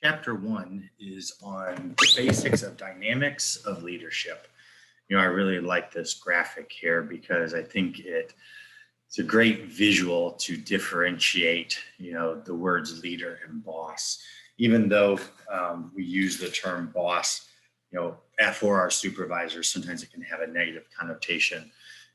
Chapter one is on the basics of dynamics of leadership. I really like this graphic here because I think it's a great visual to differentiate, the words leader and boss. Even though we use the term boss, for our supervisors, sometimes it can have a negative connotation.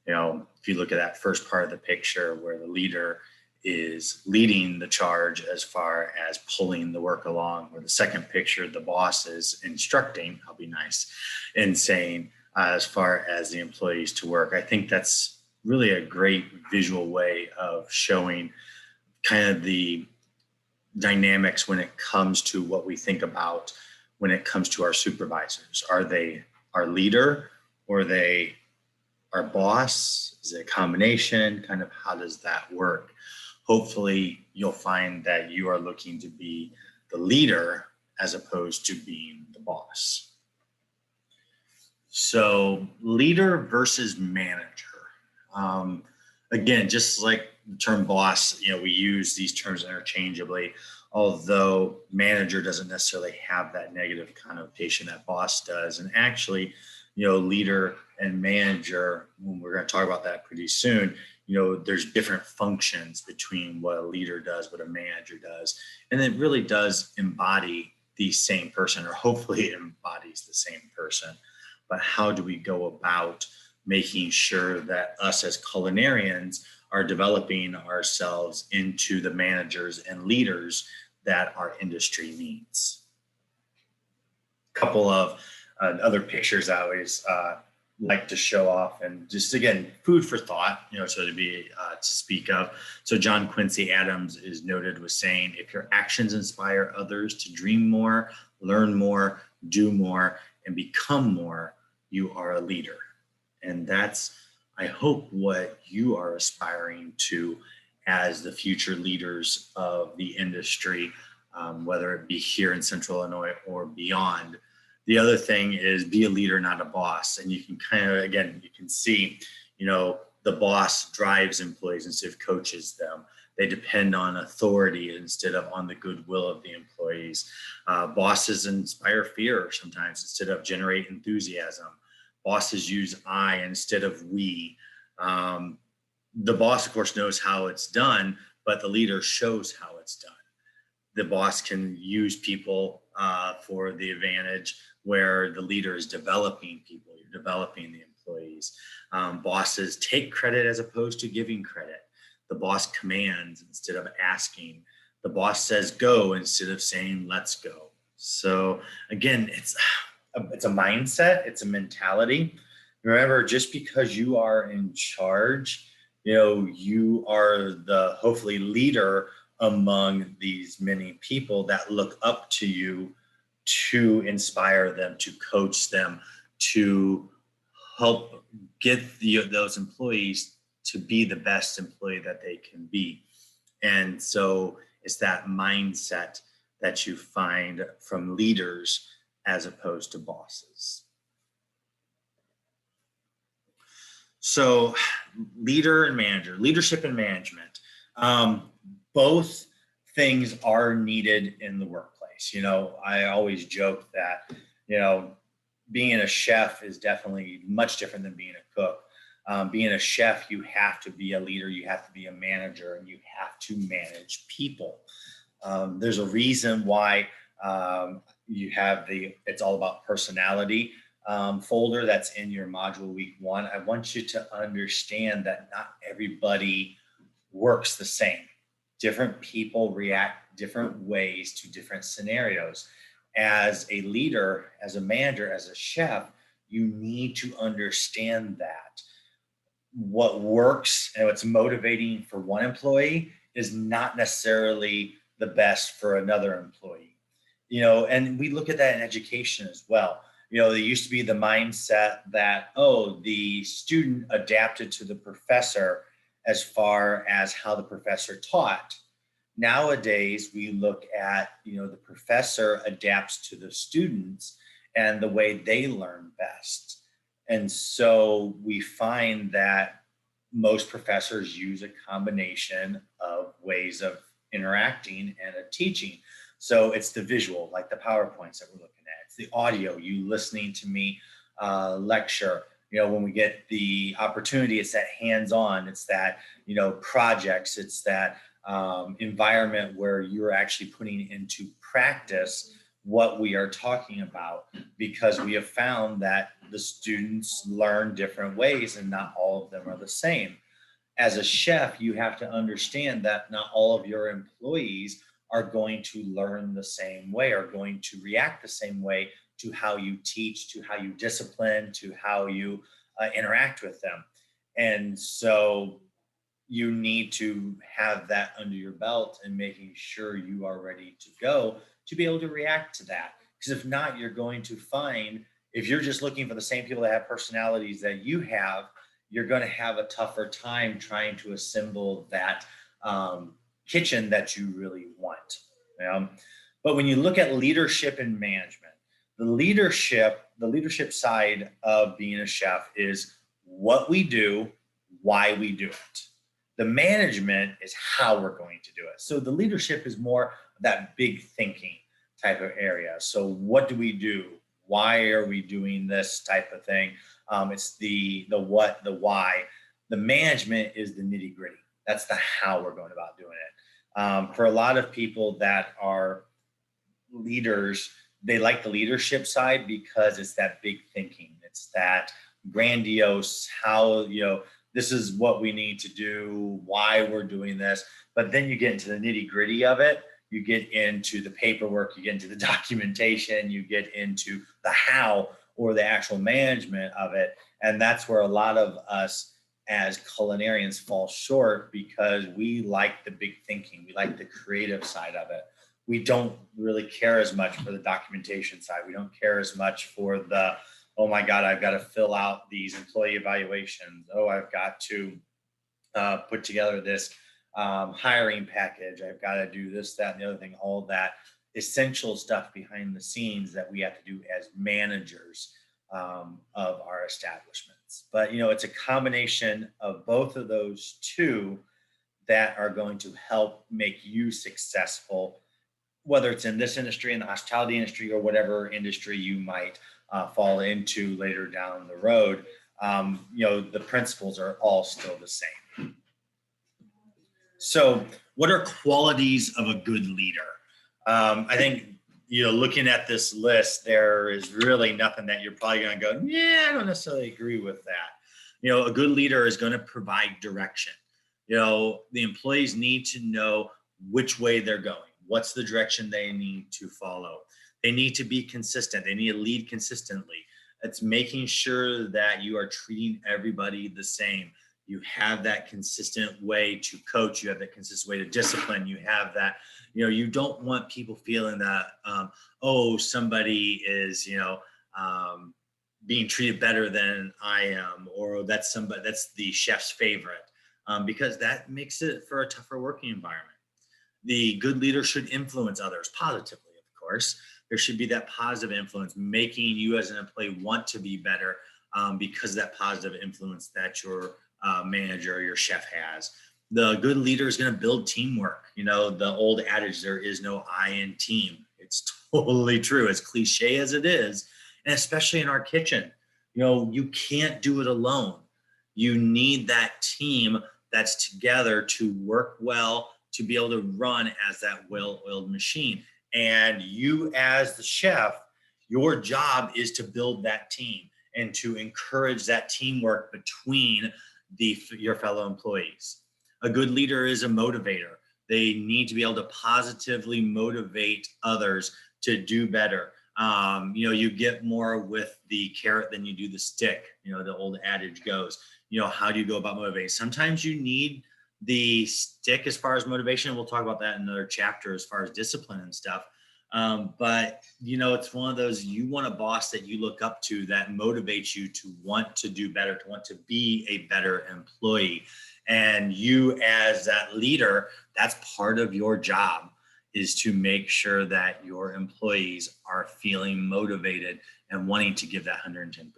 If you look at that first part of the picture where the leader is leading the charge as far as pulling the work along, or the second picture, the boss is instructing, I'll be nice, and saying as far as the employees to work. I think that's really a great visual way of showing kind of the dynamics when it comes to what we think about when it comes to our supervisors. Are they our leader, or are they our boss? Is it a combination? Kind of how does that work? Hopefully you'll find that you are looking to be the leader as opposed to being the boss. So leader versus manager. Again, just like the term boss, we use these terms interchangeably, although manager doesn't necessarily have that negative connotation that boss does. And actually, leader and manager, when we're going to talk about that pretty soon, there's different functions between what a leader does, what a manager does, and it really does embody the same person, or hopefully it embodies the same person. But how do we go about making sure that us as culinarians are developing ourselves into the managers and leaders that our industry needs? A couple of other pictures I always like to show off, and just again, food for thought, so to speak of. So John Quincy Adams is noted with saying, if your actions inspire others to dream more, learn more, do more, and become more, you are a leader. And that's, I hope, what you are aspiring to as the future leaders of the industry, whether it be here in Central Illinois or beyond. The other thing is be a leader, not a boss. And you can you can see, the boss drives employees instead of coaches them. They depend on authority instead of on the goodwill of the employees. Bosses inspire fear sometimes instead of generate enthusiasm. Bosses use I instead of we. The boss, of course, knows how it's done, but the leader shows how it's done. The boss can use people for the advantage, where the leader is developing people, you're developing the employees. Bosses take credit as opposed to giving credit. The boss commands instead of asking. The boss says go instead of saying let's go. So again, it's a mindset, it's a mentality. Remember, just because you are in charge, you are the hopefully leader among these many people that look up to you, to inspire them, to coach them, to help get those employees to be the best employee that they can be. And so it's that mindset that you find from leaders as opposed to bosses. So leader and manager, leadership and management, both things are needed in the workplace. I always joke that, being a chef is definitely much different than being a cook. Being a chef, you have to be a leader, you have to be a manager, and you have to manage people. There's a reason why you have it's all about personality folder that's in your module week 1. I want you to understand that not everybody works the same. Different people react different ways to different scenarios. As a leader, as a manager, as a chef, you need to understand that what works and what's motivating for one employee is not necessarily the best for another employee. And we look at that in education as well. There used to be the mindset that, the student adapted to the professor as far as how the professor taught. Nowadays, we look at, the professor adapts to the students and the way they learn best. And so we find that most professors use a combination of ways of interacting and of teaching. So it's the visual, like the PowerPoints that we're looking at. It's the audio, you listening to me lecture. When we get the opportunity, it's that hands-on, it's that, projects, it's that environment where you're actually putting into practice what we are talking about, because we have found that the students learn different ways and not all of them are the same. As a chef, you have to understand that not all of your employees are going to learn the same way, are going to react the same way to how you teach, to how you discipline, to how you interact with them. And so you need to have that under your belt and making sure you are ready to go to be able to react to that. Because if not, you're going to find, if you're just looking for the same people that have personalities that you have, you're going to have a tougher time trying to assemble that kitchen that you really want. But when you look at leadership and management, the leadership side of being a chef is what we do, why we do it. The management is how we're going to do it. So the leadership is more of that big thinking type of area. So what do we do? Why are we doing this type of thing? It's the what, the why. The management is the nitty gritty. That's the how we're going about doing it. For a lot of people that are leaders, they like the leadership side because it's that big thinking. It's that grandiose, how, this is what we need to do, why we're doing this. But then you get into the nitty gritty of it. You get into the paperwork, you get into the documentation, you get into the how, or the actual management of it. And that's where a lot of us as culinarians fall short, because we like the big thinking. We like the creative side of it. We don't really care as much for the documentation side. We don't care as much for the, oh my God, I've got to fill out these employee evaluations. Oh, I've got to put together this hiring package. I've got to do this, that, and the other thing, all that essential stuff behind the scenes that we have to do as managers of our establishments. But, it's a combination of both of those two that are going to help make you successful, whether it's in this industry, in the hospitality industry, or whatever industry you might fall into later down the road. The principles are all still the same. So what are qualities of a good leader? I think, looking at this list, there is really nothing that you're probably going to go, yeah, I don't necessarily agree with that. A good leader is going to provide direction. The employees need to know which way they're going. What's the direction they need to follow? They need to be consistent. They need to lead consistently. It's making sure that you are treating everybody the same. You have that consistent way to coach. You have that consistent way to discipline. You have that, you don't want people feeling that, somebody is, being treated better than I am, or that's the chef's favorite, because that makes it for a tougher working environment. The good leader should influence others positively, of course. There should be that positive influence, making you as an employee want to be better because of that positive influence that your manager or your chef has. The good leader is going to build teamwork. The old adage, there is no I in team. It's totally true, as cliche as it is. And especially in our kitchen, you can't do it alone. You need that team that's together to work well, to be able to run as that well-oiled machine. And you as the chef, your job is to build that team and to encourage that teamwork between your fellow employees. A good leader is a motivator. They need to be able to positively motivate others to do better. You get more with the carrot than you do the stick. The old adage goes, how do you go about motivating? Sometimes you need the stick as far as motivation. We'll talk about that in another chapter as far as discipline and stuff. But it's one of those, you want a boss that you look up to, that motivates you to want to do better, to want to be a better employee. And you as that leader, that's part of your job, is to make sure that your employees are feeling motivated and wanting to give that 110%.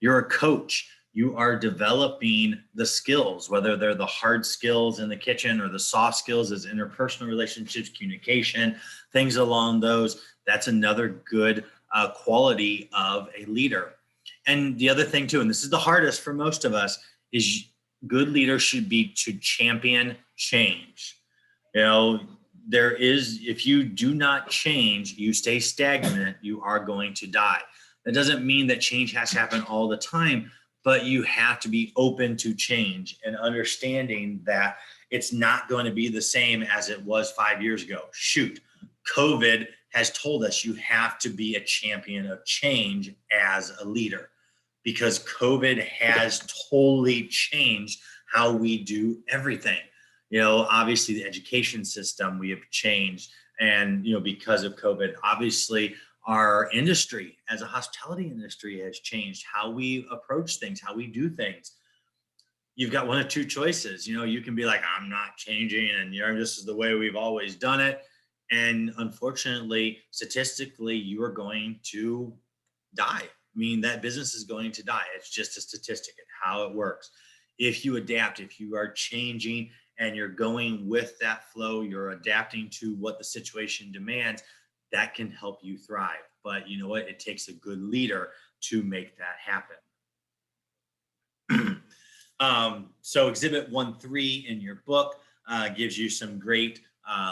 You're a coach. You are developing the skills, whether they're the hard skills in the kitchen or the soft skills as interpersonal relationships, communication, things along those. That's another good quality of a leader. And the other thing too, and this is the hardest for most of us, is good leaders should be to champion change. You know, there is, if you do not change, you stay stagnant, you are going to die. That doesn't mean that change has to happen all the time, but you have to be open to change and understanding that it's not going to be the same as it was 5 years ago. Shoot, COVID has told us you have to be a champion of change as a leader, because COVID has totally changed how we do everything. You know, obviously the education system we have changed, and you know, because of COVID, obviously our industry as a hospitality industry has changed, how we approach things, how we do things. You've got one of two choices. You know, you can be like, I'm not changing, and you know, this is the way we've always done it. And unfortunately, statistically, you are going to die. I mean, that business is going to die. It's just a statistic and how it works. If you adapt, if you are changing and you're going with that flow, you're adapting to what the situation demands, that can help you thrive. But you know what? It takes a good leader to make that happen. So Exhibit 1.3 in your book gives you some great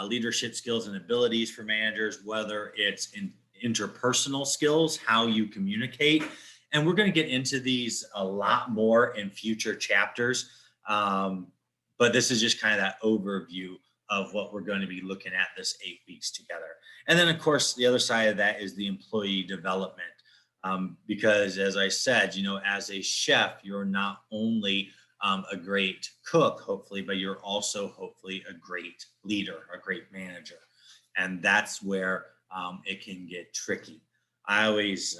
leadership skills and abilities for managers, whether it's in interpersonal skills, how you communicate. And we're going to get into these a lot more in future chapters. But this is just kind of that overview of what we're going to be looking at this 8 weeks together. And then, of course, the other side of that is the employee development. Because as I said, you know, as a chef, you're not only a great cook, hopefully, but you're also hopefully a great leader, a great manager. And that's where it can get tricky. I always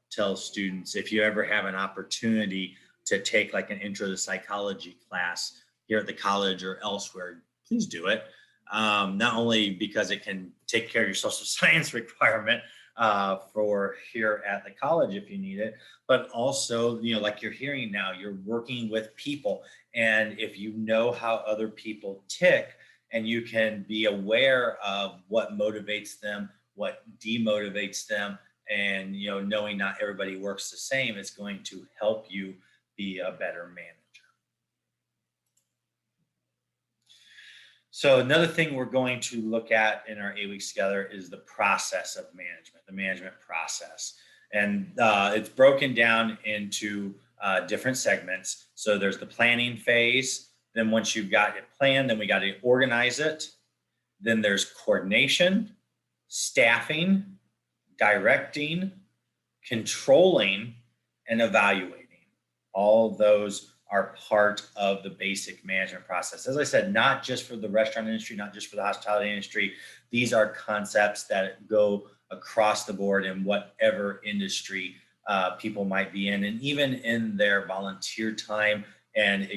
tell students, if you ever have an opportunity to take like an intro to psychology class here at the college or elsewhere, please do it. Not only because it can take care of your social science requirement for here at the college if you need it, but also, you know, like you're hearing now, you're working with people. And if you know how other people tick and you can be aware of what motivates them, what demotivates them, and, you know, knowing not everybody works the same, it's going to help you be a better manager. So another thing we're going to look at in our 8 weeks together is the process of management, the management process. And it's broken down into different segments. So there's the planning phase. Then once you've got it planned, then we got to organize it. Then there's coordination, staffing, directing, controlling, and evaluating. All of those are part of the basic management process. As I said, not just for the restaurant industry, not just for the hospitality industry. These are concepts that go across the board in whatever industry people might be in, and even in their volunteer time and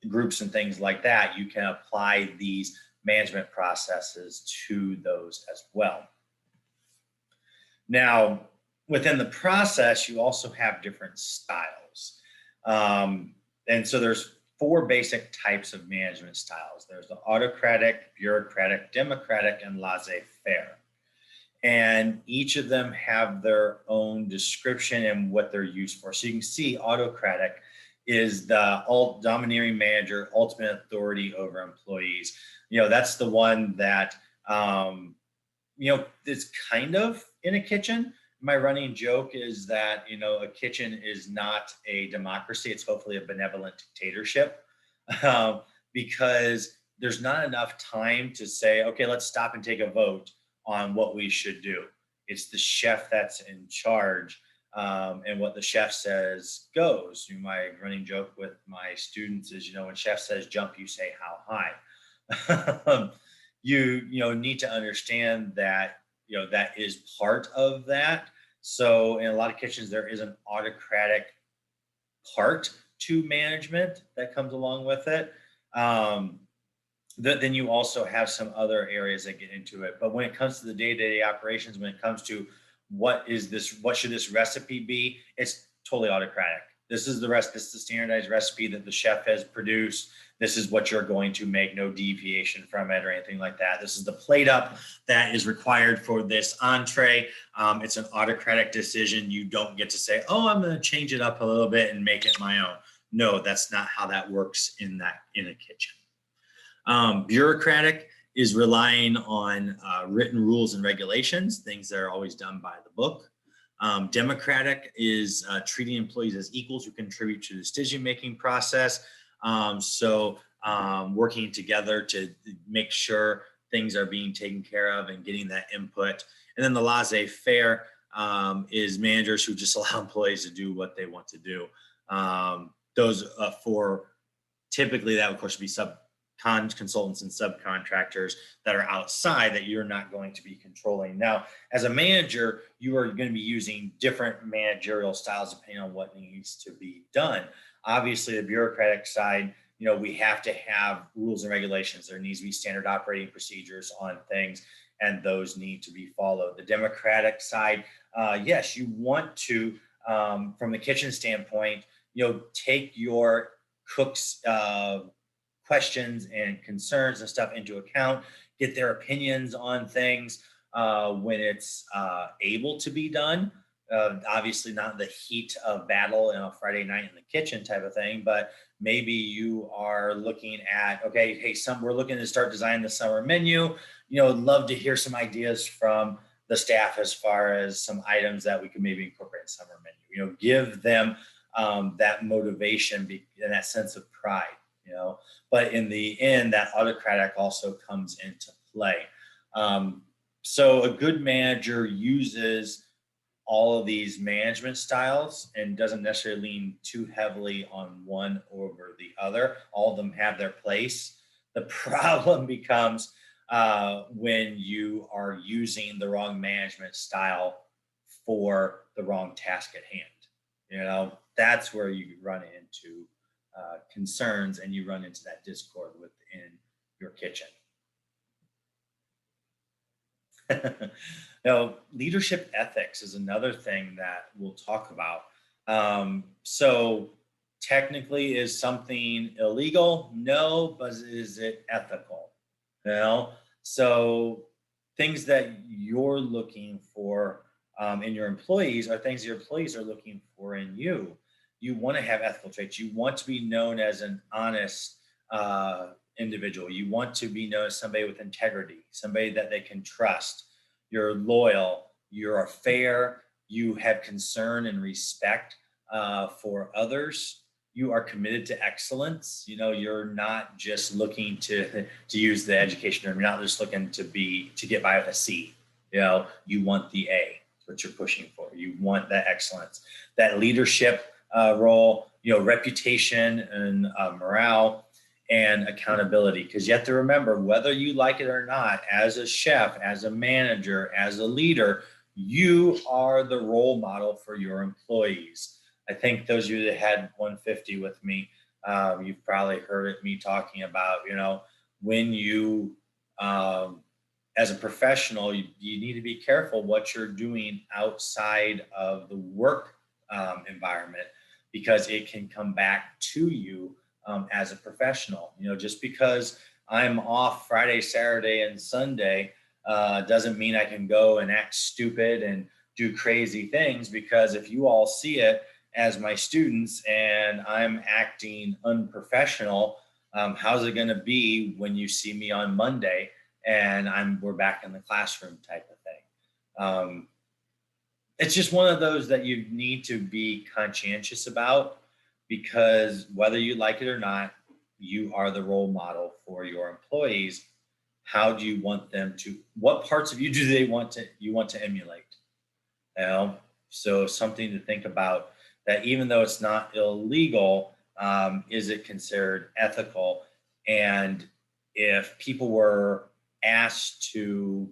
groups and things like that, you can apply these management processes to those as well. Now, within the process, you also have different styles. And so there's 4 basic types of management styles. There's the autocratic, bureaucratic, democratic, and laissez-faire. And each of them have their own description and what they're used for. So you can see autocratic is the domineering manager, ultimate authority over employees. You know, that's the one that, you know, is kind of in a kitchen. My running joke is that, you know, a kitchen is not a democracy. It's hopefully a benevolent dictatorship, because there's not enough time to say, okay, let's stop and take a vote on what we should do. It's the chef that's in charge, and what the chef says goes. My running joke with my students is, you know, when chef says jump, you say how high. You know, need to understand that, you know, that is part of that. So in a lot of kitchens, there is an autocratic part to management that comes along with it. Then you also have some other areas that get into it. But when it comes to the day-to-day operations, when it comes to what should this recipe be, it's totally autocratic. This is the rest. This is the standardized recipe that the chef has produced. This is what you're going to make, no deviation from it or anything like that. This is the plate up that is required for this entree. It's an autocratic decision. You don't get to say, oh, I'm going to change it up a little bit and make it my own. No, that's not how that works in a kitchen. Bureaucratic is relying on written rules and regulations, things that are always done by the book. Democratic is treating employees as equals who contribute to the decision-making process. Working together to make sure things are being taken care of and getting that input. And then the laissez-faire is managers who just allow employees to do what they want to do. Those for typically that, of course, would be consultants and subcontractors that are outside that you're not going to be controlling. Now, as a manager, you are going to be using different managerial styles depending on what needs to be done. Obviously, the bureaucratic side, we have to have rules and regulations. There needs to be standard operating procedures on things, and those need to be followed. The democratic side, yes, you want to, from the kitchen standpoint, take your cooks' questions and concerns and stuff into account, get their opinions on things when it's able to be done. Obviously not the heat of battle in a Friday night in the kitchen type of thing, but maybe you are looking at, okay, hey, we're looking to start designing the summer menu. Love to hear some ideas from the staff as far as some items that we could maybe incorporate in summer menu. Give them that motivation and that sense of pride. But in the end, that autocratic also comes into play. So a good manager uses all of these management styles and doesn't necessarily lean too heavily on one over the other. All of them have their place. The problem becomes when you are using the wrong management style for the wrong task at hand. That's where you run into concerns and you run into that discord within your kitchen. Now, leadership ethics is another thing that we'll talk about. So technically, is something illegal? No, but is it ethical? So things that you're looking for in your employees are things your employees are looking for in you. You want to have ethical traits. You want to be known as an honest individual. You want to be known as somebody with integrity, somebody that they can trust. You're loyal. You're fair. You have concern and respect for others. You are committed to excellence. You're not just looking to use the education term. You're not just looking to get by with a C. You want the A. That's what you're pushing for. You want that excellence, that leadership role, reputation and morale and accountability. Because you have to remember, whether you like it or not, as a chef, as a manager, as a leader, you are the role model for your employees. I think those of you that had 150 with me, you've probably heard me talking about, when you, as a professional, you need to be careful what you're doing outside of the work environment, because it can come back to you as a professional. Just because I'm off Friday, Saturday, and Sunday doesn't mean I can go and act stupid and do crazy things, because if you all see it as my students and I'm acting unprofessional, how's it going to be when you see me on Monday and we're back in the classroom type of thing? It's just one of those that you need to be conscientious about, because whether you like it or not, you are the role model for your employees. How do you want them to, what parts of you do you want to emulate? So something to think about, that even though it's not illegal, is it considered ethical? And if people were asked to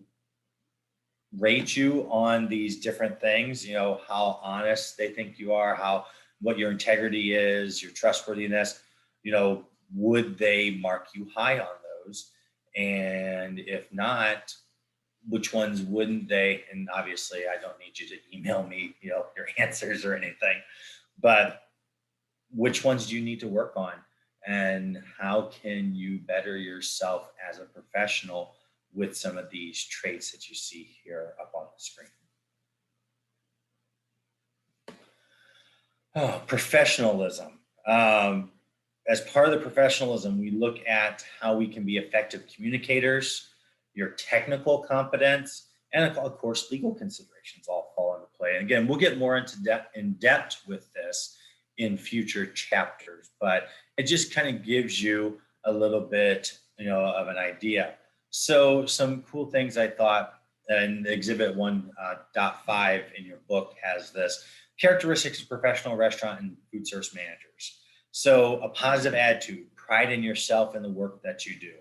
rate you on these different things, how honest they think you are, what your integrity is, your trustworthiness, would they mark you high on those? And if not, which ones wouldn't they? And obviously I don't need you to email me, your answers or anything, but which ones do you need to work on? And how can you better yourself as a professional with some of these traits that you see here up on the screen? Oh, professionalism. As part of the professionalism, we look at how we can be effective communicators, your technical competence, and of course, legal considerations all fall into play. And again, we'll get more in depth with this in future chapters, but it just kind of gives you a little bit, of an idea. So some cool things I thought, and Exhibit 1.5 in your book has this: characteristics of professional restaurant and food service managers. So a positive attitude, pride in yourself and the work that you do.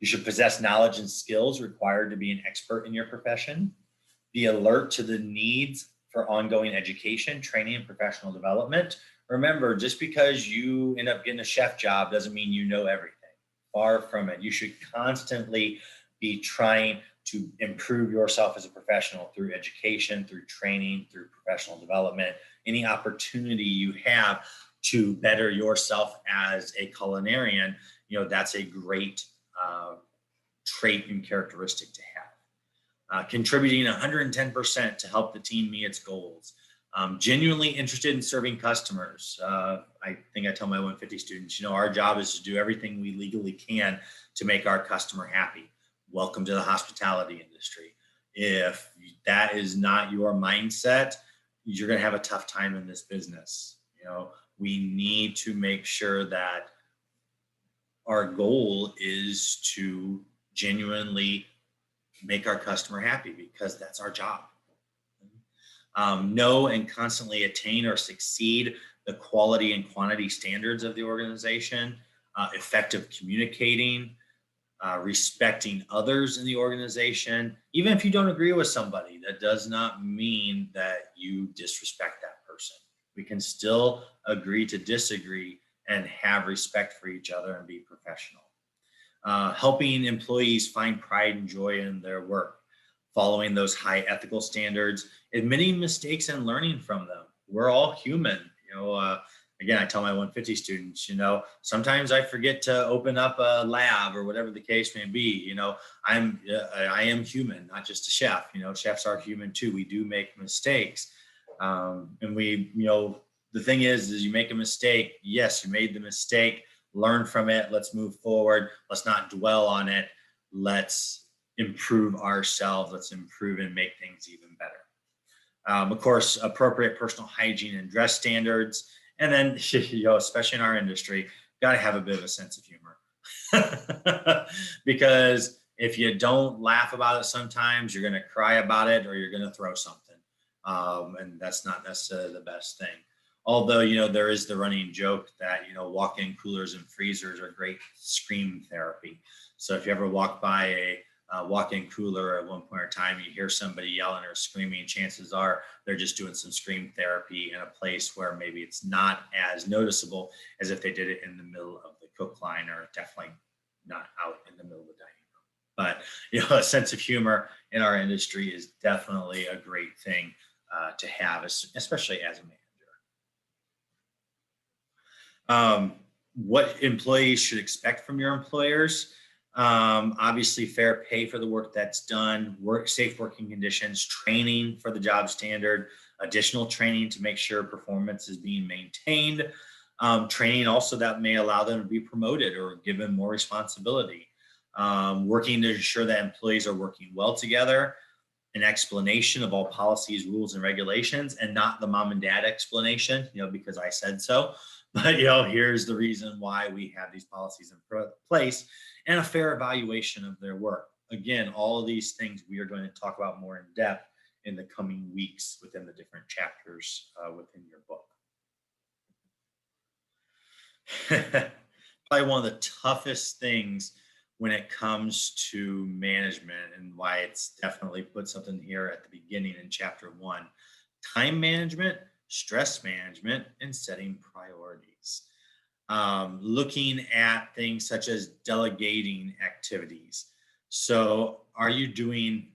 You should possess knowledge and skills required to be an expert in your profession. Be alert to the needs for ongoing education, training, and professional development. Remember, just because you end up getting a chef job doesn't mean you know everything. Far from it. You should constantly be trying to improve yourself as a professional through education, through training, through professional development. Any opportunity you have to better yourself as a culinarian, that's a great trait and characteristic to have. Contributing 110% to help the team meet its goals. Genuinely interested in serving customers. I think I tell my 150 students, our job is to do everything we legally can to make our customer happy. Welcome to the hospitality industry. If that is not your mindset, you're going to have a tough time in this business. We need to make sure that our goal is to genuinely make our customer happy, because that's our job. Know and constantly attain or succeed the quality and quantity standards of the organization. Effective communicating, respecting others in the organization. Even if you don't agree with somebody, that does not mean that you disrespect that person. We can still agree to disagree and have respect for each other and be professional. Helping employees find pride and joy in their work, following those high ethical standards, admitting mistakes and learning from them. We're all human. Again, I tell my 150 students, sometimes I forget to open up a lab or whatever the case may be. I am human, not just a chef. Chefs are human too. We do make mistakes. And we, the thing is you make a mistake. Yes, you made the mistake. Learn from it. Let's move forward. Let's not dwell on it. Let's improve ourselves. Let's improve and make things even better. Of course, appropriate personal hygiene and dress standards. And then, especially in our industry, got to have a bit of a sense of humor. Because if you don't laugh about it sometimes, you're going to cry about it or you're going to throw something. And that's not necessarily the best thing. Although, there is the running joke that, walk-in coolers and freezers are great scream therapy. So if you ever walk by a walk-in cooler at one point in time, you hear somebody yelling or screaming, chances are they're just doing some scream therapy in a place where maybe it's not as noticeable as if they did it in the middle of the cook line, or definitely not out in the middle of the dining room. But, a sense of humor in our industry is definitely a great thing to have, especially as a manager. What employees should expect from your employers. Obviously, fair pay for the work that's done, safe working conditions, training for the job standard, additional training to make sure performance is being maintained, training also that may allow them to be promoted or given more responsibility, working to ensure that employees are working well together, an explanation of all policies, rules, and regulations, and not the mom and dad explanation, because I said so. But, here's the reason why we have these policies in place, and a fair evaluation of their work. Again, all of these things we are going to talk about more in depth in the coming weeks within the different chapters within your book. Probably one of the toughest things when it comes to management, and why it's definitely put something here at the beginning in chapter 1, time management, stress management, and setting priorities. Looking at things such as delegating activities. So are you doing,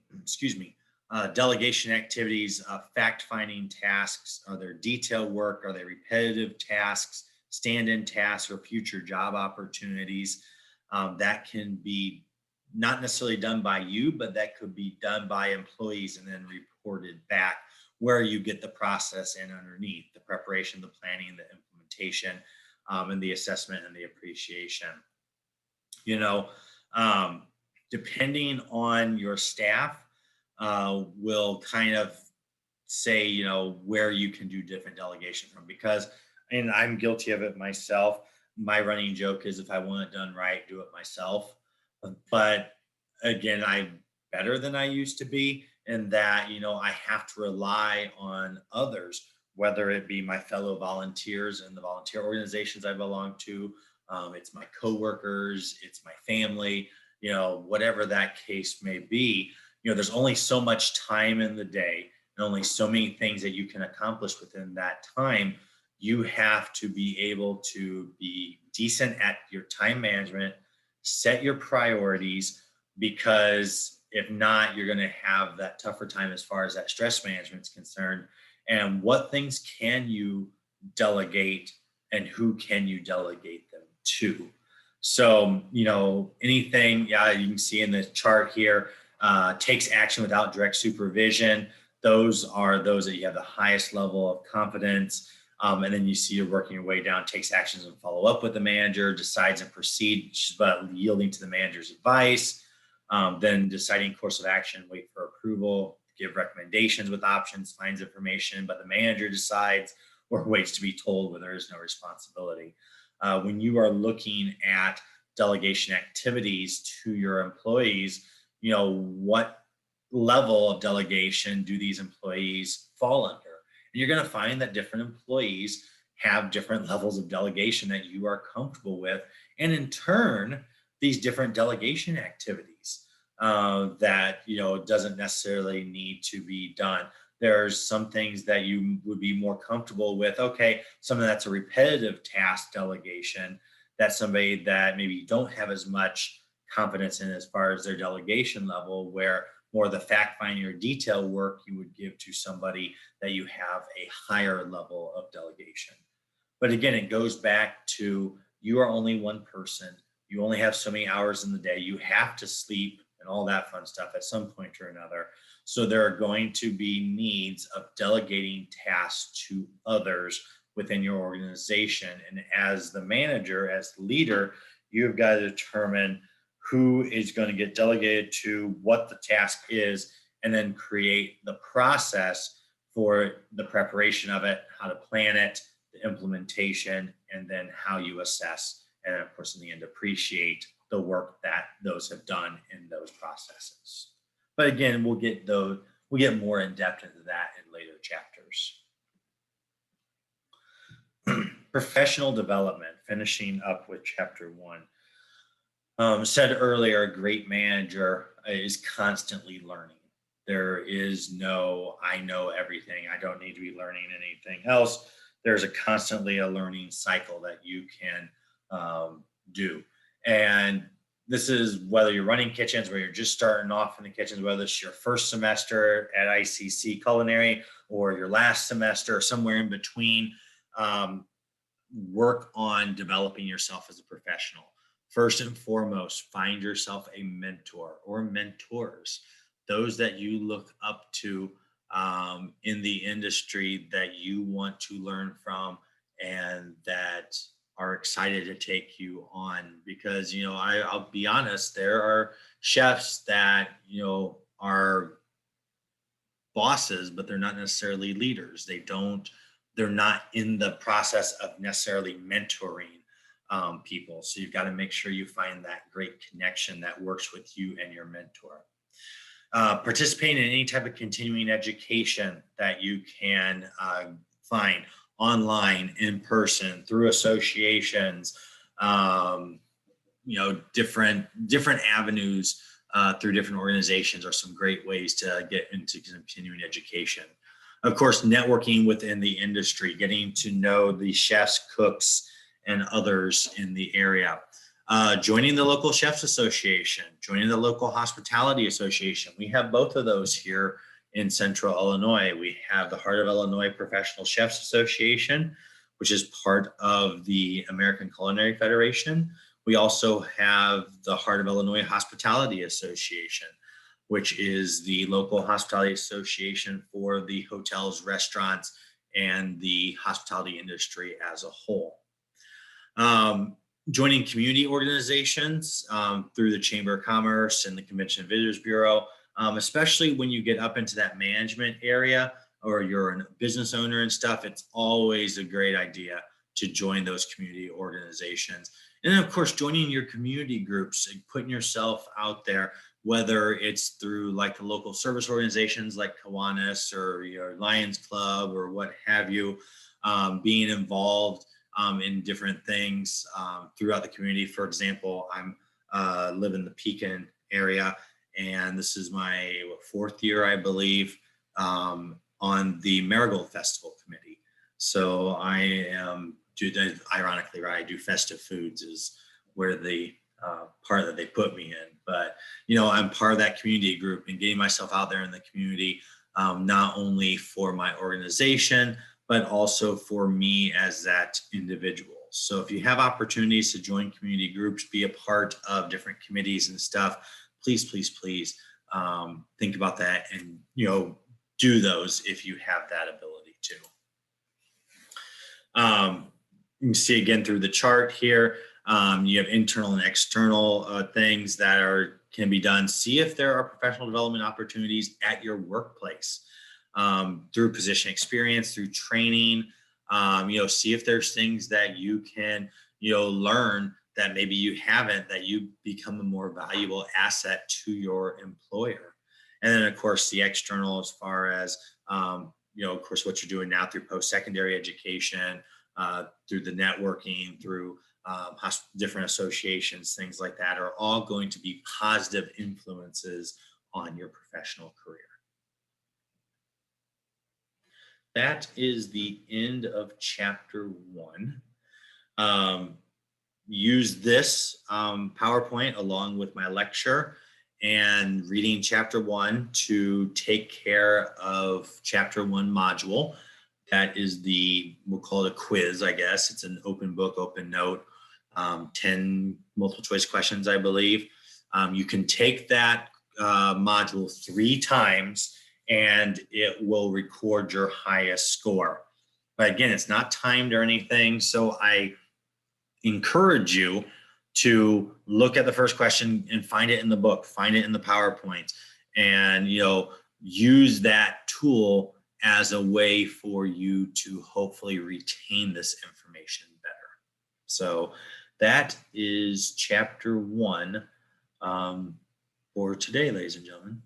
delegation activities, fact-finding tasks? Are there detail work? Are they repetitive tasks? stand-in tasks or future job opportunities that can be not necessarily done by you, but that could be done by employees and then reported back, where you get the process and underneath the preparation, the planning, the implementation, and the assessment and the appreciation. You know, um, depending on your staff, will kind of say, where you can do different delegation from. Because, and I'm guilty of it myself. My running joke is, if I want it done right, do it myself. But again, I'm better than I used to be, in that, I have to rely on others, whether it be my fellow volunteers and the volunteer organizations I belong to, it's my coworkers, it's my family, whatever that case may be. There's only so much time in the day and only so many things that you can accomplish within that time. You have to be able to be decent at your time management, set your priorities, because if not, you're going to have that tougher time as far as that stress management is concerned. And what things can you delegate and who can you delegate them to? So, anything, yeah, you can see in the chart here, takes action without direct supervision. Those are those that you have the highest level of confidence. And then you see you're working your way down, takes actions and follow up with the manager, decides and proceeds, but yielding to the manager's advice, then deciding course of action, wait for approval, give recommendations with options, finds information, but the manager decides or waits to be told where there is no responsibility. When you are looking at delegation activities to your employees, what level of delegation do these employees fall under? And you're going to find that different employees have different levels of delegation that you are comfortable with. And in turn, these different delegation activities that, doesn't necessarily need to be done. There's some things that you would be more comfortable with. Okay, something that's a repetitive task delegation, that's somebody that maybe you don't have as much confidence in as far as their delegation level, where more the fact finding or detail work you would give to somebody that you have a higher level of delegation. But again, it goes back to, you are only one person. You only have so many hours in the day. You have to sleep and all that fun stuff at some point or another. So there are going to be needs of delegating tasks to others within your organization. And as the manager, as the leader, you've got to determine who is going to get delegated to, what the task is, and then create the process for the preparation of it, how to plan it, the implementation, and then how you assess, and of course, in the end, appreciate the work that those have done in those processes. But again, we'll get more in depth into that in later chapters. Professional development, finishing up with chapter 1. Said earlier, a great manager is constantly learning. There is no, I know everything, I don't need to be learning anything else. There's constantly a learning cycle that you can do. And this is whether you're running kitchens, where you're just starting off in the kitchens, whether it's your first semester at ICC Culinary or your last semester or somewhere in between. Work on developing yourself as a professional. First and foremost, find yourself a mentor or mentors, those that you look up to in the industry that you want to learn from and that are excited to take you on. Because, I'll be honest, there are chefs that, are bosses, but they're not necessarily leaders. They're not in the process of necessarily mentoring people. So you've got to make sure you find that great connection that works with you and your mentor. Participate in any type of continuing education that you can find online, in person, through associations, different avenues through different organizations are some great ways to get into continuing education. Of course, networking within the industry, getting to know the chefs, cooks, and others in the area. Joining the local chefs association, joining the local hospitality association. We have both of those here in Central Illinois. We have the Heart of Illinois Professional Chefs Association, which is part of the American Culinary Federation. We also have the Heart of Illinois Hospitality Association, which is the local hospitality association for the hotels, restaurants, and the hospitality industry as a whole. Joining community organizations through the Chamber of Commerce and the Convention and Visitors Bureau, especially when you get up into that management area or you're a business owner and stuff, it's always a great idea to join those community organizations. And then, of course, joining your community groups and putting yourself out there, whether it's through like the local service organizations like Kiwanis or your Lions Club or what have you, being involved in different things throughout the community. For example, I'm live in the Pekin area, and this is my fourth year, I believe, on the Marigold Festival Committee. So I am, ironically, right, I do festive foods is where the part that they put me in. But, you know, I'm part of that community group and getting myself out there in the community, not only for my organization, but also for me as that individual. So if you have opportunities to join community groups, be a part of different committees and stuff, please, please, please think about that and, you know, do those if you have that ability to. You can see again through the chart here, you have internal and external things that can be done. See if there are professional development opportunities at your workplace through position experience, through training. You know, see if there's things that you can, you know, learn that maybe you haven't, that you become a more valuable asset to your employer. And then, of course, the external as far as, you know, of course, what you're doing now through post-secondary education, through the networking, through different associations, things like that are all going to be positive influences on your professional career. That is the end of chapter 1. Use this PowerPoint along with my lecture and reading chapter 1 to take care of chapter 1 module. That is we'll call it a quiz, I guess. It's an open book, open note, 10 multiple choice questions, I believe. You can take that module 3 times and it will record your highest score. But again, it's not timed or anything. So I encourage you to look at the first question and find it in the book, find it in the PowerPoint, and, you know, use that tool as a way for you to hopefully retain this information better. So that is chapter 1 for today, ladies and gentlemen.